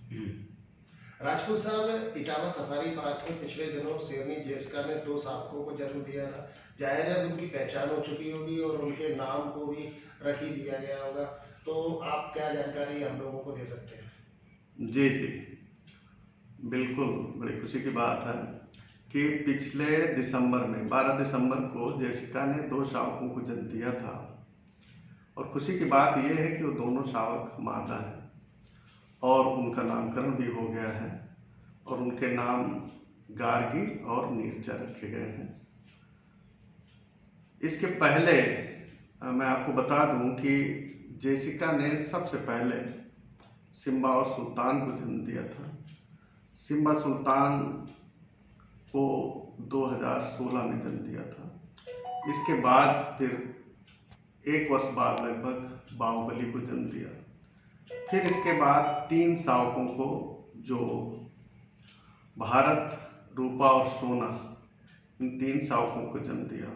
राजपूत साहब, Etawah safari park में पिछले दिनों शेरनी जेसिका ने 2 शावकों को जन्म दिया था। जाहिर है उनकी पहचान हो चुकी होगी और उनके नाम को भी रख ही दिया गया होगा। तो आप क्या जानकारी हम लोगों को दे सकते हैं? जी जी, बिल्कुल बड़ी खुशी की बात है कि पिछले दिसंबर में 12 दिसंबर को जेसिका ने 2 शावकों को जन्म दिया था। और खुशी की बात यह है कि वो दोनों शावक मादा हैं और उनका नामकरण भी हो गया है और उनके नाम गार्गी और नीरजा रखे गए हैं। इसके पहले मैं आपको बता दूं कि जेसिका ने सबसे पहले सिम्बा और सुल्तान को जन्म दिया था। सिम्बा सुल्तान को 2016 में जन्म दिया था। इसके बाद फिर 1 वर्ष बाद लगभग बाहुबली को जन्म दिया। फिर इसके बाद 3 शावकों को, जो भारत, रूपा और सोना, इन 3 शावकों को जन्म दिया।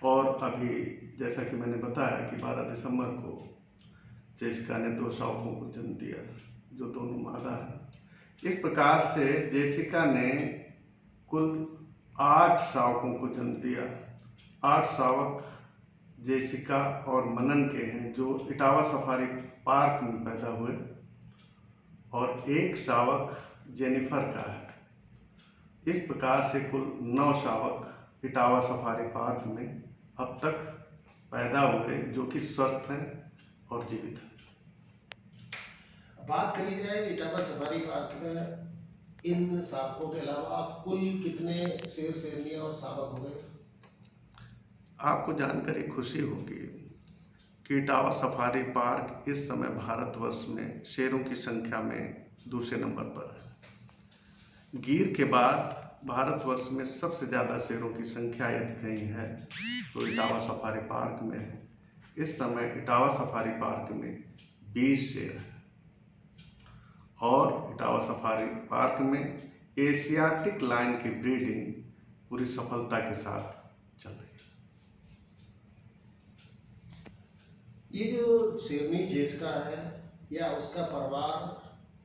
और अभी जैसा कि मैंने बताया कि 12 दिसंबर को जेसिका ने 2 शावकों को जन्म दिया, जो दोनों मादा हैं। इस प्रकार से जेसिका ने कुल 8 शावकों को जन्म दिया। 8 शावक जेसिका और मनन के हैं, जो इटावा सफारी पार्क में पैदा हुए, और 1 शावक जेनिफर का है। इस प्रकार से कुल 9 शावक इटावा सफारी पार्क में अब तक पैदा हुए, जो कि स्वस्थ हैं और जीवित हैं। बात करी जाए इटावा सफारी पार्क में इन शावकों के अलावा कुल कितने शेर, शेरनियां और शावक हो गए? आपको जानकर खुशी होगी कि इटावा सफारी पार्क इस समय भारतवर्ष में शेरों की संख्या में दूसरे नंबर पर है। गिर के बाद भारतवर्ष में सबसे ज़्यादा शेरों की संख्या यदि कहीं है तो इटावा सफारी पार्क में है। इस समय इटावा सफारी पार्क में 20 शेर हैं और इटावा सफारी पार्क में एशियाटिक लायन की ब्रीडिंग पूरी सफलता के साथ चल रही है। ये जो शेरनी जेसिका है या उसका परिवार,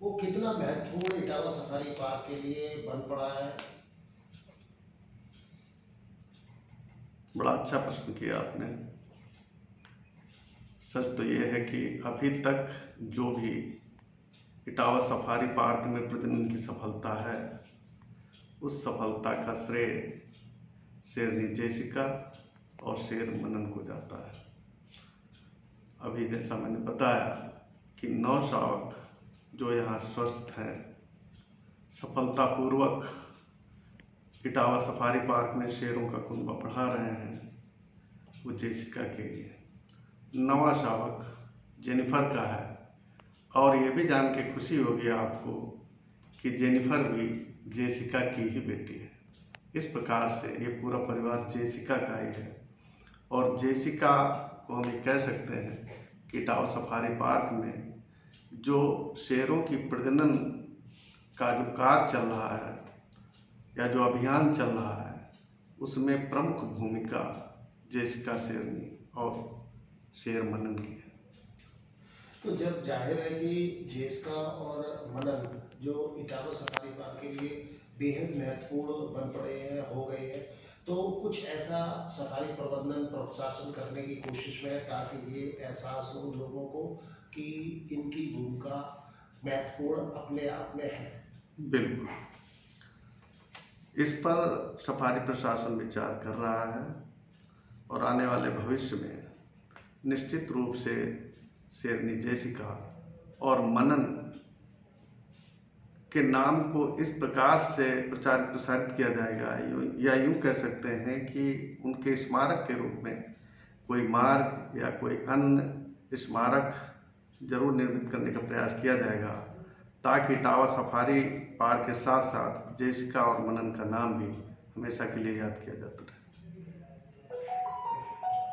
वो कितना महत्वपूर्ण इटावा सफारी पार्क के लिए बन पड़ा है? बड़ा अच्छा प्रश्न किया आपने। सच तो ये है कि अभी तक जो भी इटावा सफारी पार्क में प्रजनन की सफलता है, उस सफलता का श्रेय शेरनी जेसिका और शेर मनन को जाता है। अभी जैसा मैंने बताया कि 9 शावक जो यहाँ स्वस्थ हैं, सफलतापूर्वक इटावा सफारी पार्क में शेरों का कुनबा बढ़ा रहे हैं, वो जेसिका के लिए। 9वां शावक जेनिफर का है। और ये भी जान के खुशी होगी आपको कि जेनिफर भी जेसिका की ही बेटी है। इस प्रकार से ये पूरा परिवार जेसिका का ही है। और जेसिका को हम ये कह सकते हैं कि इटावा सफारी पार्क में जो शेरों की प्रजनन का जो कार्य चल रहा है या जो अभियान चल रहा है, उसमें प्रमुख भूमिका जेसिका शेरनी और शेर मनन की है। तो जब जाहिर है कि जेसिका और मनन जो इटावा सफारी पार्क के लिए बेहद महत्वपूर्ण बन पड़े हैं, हो गए हैं, तो कुछ ऐसा सफारी प्रबंधन प्रशासन करने की कोशिश में है ताकि ये एहसास हो लोगों को कि इनकी भूमिका महत्वपूर्ण अपने आप में है। बिल्कुल, इस पर सफारी प्रशासन विचार कर रहा है और आने वाले भविष्य में निश्चित रूप से शेरनी जेसिका और मनन के नाम को इस प्रकार से प्रचारित प्रसारित किया जाएगा, या यूँ कह सकते हैं कि उनके स्मारक के रूप में कोई मार्ग या कोई अन्य स्मारक जरूर निर्मित करने का प्रयास किया जाएगा, ताकि इटावा सफारी पार्क के साथ साथ जेसिका और मनन का नाम भी हमेशा के लिए याद किया जाता है।